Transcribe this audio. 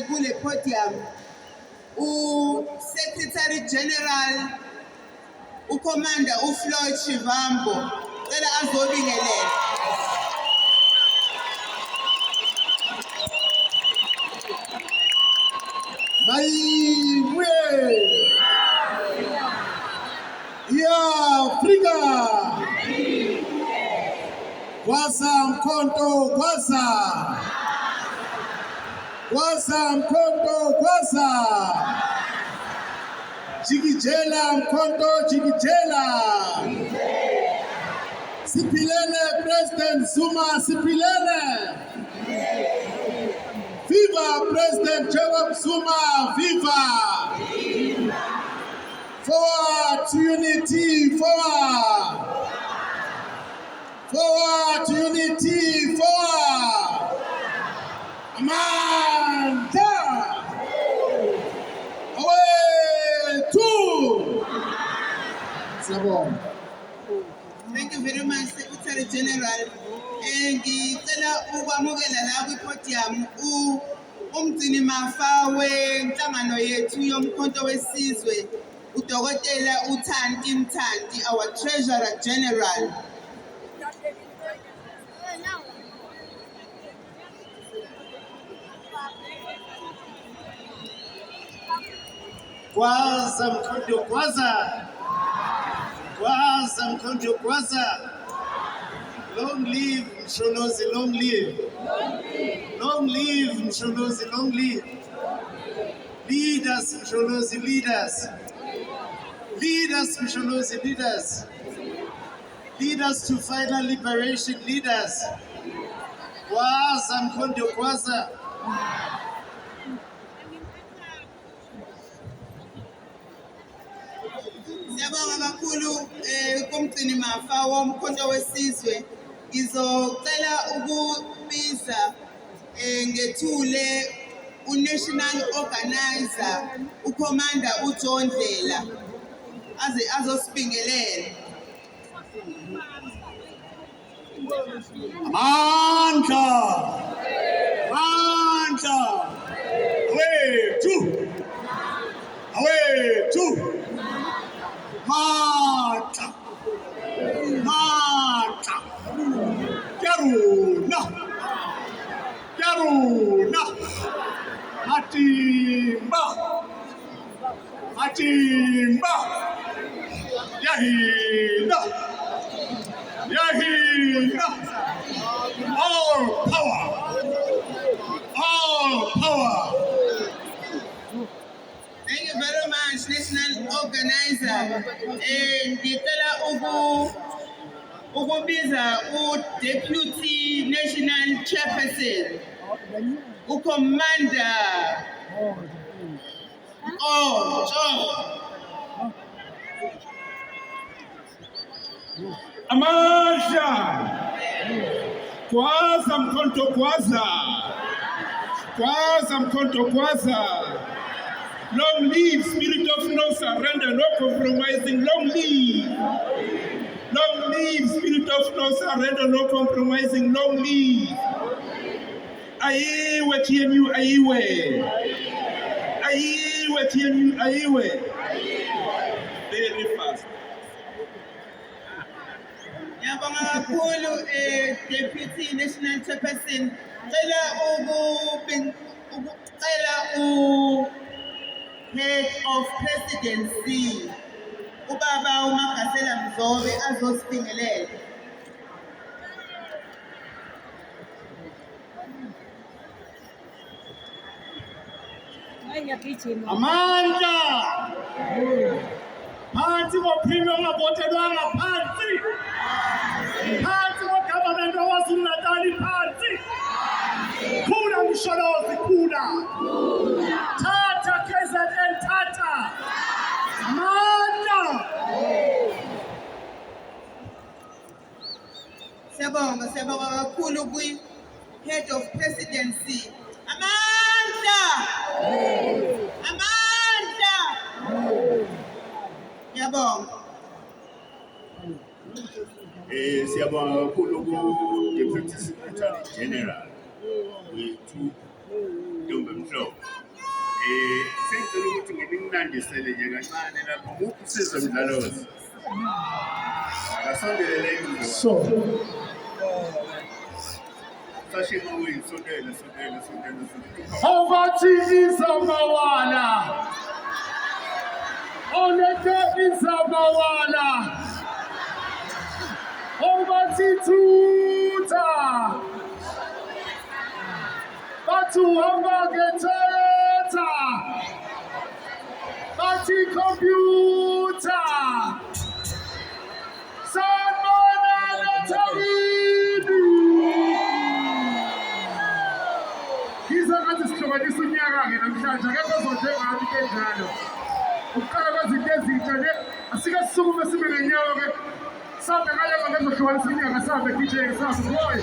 kule podium uSecretary General uCommander uFloyd Shivambu cela azobingelela. Afrika Kwasa Mkhonto Kwasa Mkhonto Kwasa Jikijela Mkhonto Jikijela Sipilele President Zuma Sipilele Viva President Jacob Zuma Viva Forward to unity, forward! Forward to unity, forward! Amanda! Away, two! Thank you very much, Secretary General. Ngicela ukwamukela la kwi-podium umgcini mafa wenhlangano yethu yomkhonto wesizwe uDokotela uThanti Mthanti, our Treasurer General. Kwaza Mkhonto Kwaza! Kwaza Mkhonto Kwaza! Long live Msholozi, long live! Long live Msholozi, long live! Lead us, Msholozi, lead us! Lead us, Msholozi, lead us! Lead us to final liberation, lead us! Kwaza Mkhonto Kwaza! Siyabonga kakhulu kumgcini mafa womkhonto wesizwe. Ngizocela ukubiza ngethule uNational Organizer uCommander uJohn Dlela azosibingelela. Amandla! Amandla! Away, two! Away, two! Mata! Mata! Yaruna! Yaruna! Matimba! Matimba! Yahina! Yahina! All power! All power! Thank you very much, National Organizer. Ngicela ukubiza uDeputy National Chairperson, uCommander John. Amasha! Kwaza Mkhonto Kwaza! Kwaza Mkhonto Kwaza! Long live spirit of no surrender, no compromising. Long live! Long live spirit of no surrender, no compromising. Long live! Aiwe TNU, aiwe! Aiwe TNU, aiwe! Very fast. Ngiyabonga kakhulu Deputy National Chairperson. Cela Head of Presidency ubaba uMagasela Mzobe azosibingelela. Amandla! Phansi kophiko ongavotelwanga phansi! Phansi kogovernment waKwaZulu Natal phansi! Khula Msholozi, khula! Thatha KZN, thatha! Amandla! Siyabonga kakhulu kwi-Head of Presidency. Amandla! Amandla! Ngiyabonga. Siyabonga kakhulu ku-Deputy Secretary General wethu Ntombi Mhlobo. Sengicela ukuthi ngininandisele nje kancane lapho nguphi uSizwe Mdlalozi. Akasondelele emuva. So, Sashima uyisondele. Ovathi izamawala. Oneke izamawala. Ovathi tuta. Batu hamba geteta. Bati computer. Sanmona Natalibi. Ngizangathi sihlobanisa unyaka-ke namhlanje akekho ozothenga ngathi kenjalo. Ukuqala kwezinto ezintsha nje asike sisukume sibe nenyawo-ke sambe ngalezo nto ezohlukanisa unyaka sambe DJ-ke sambe boy.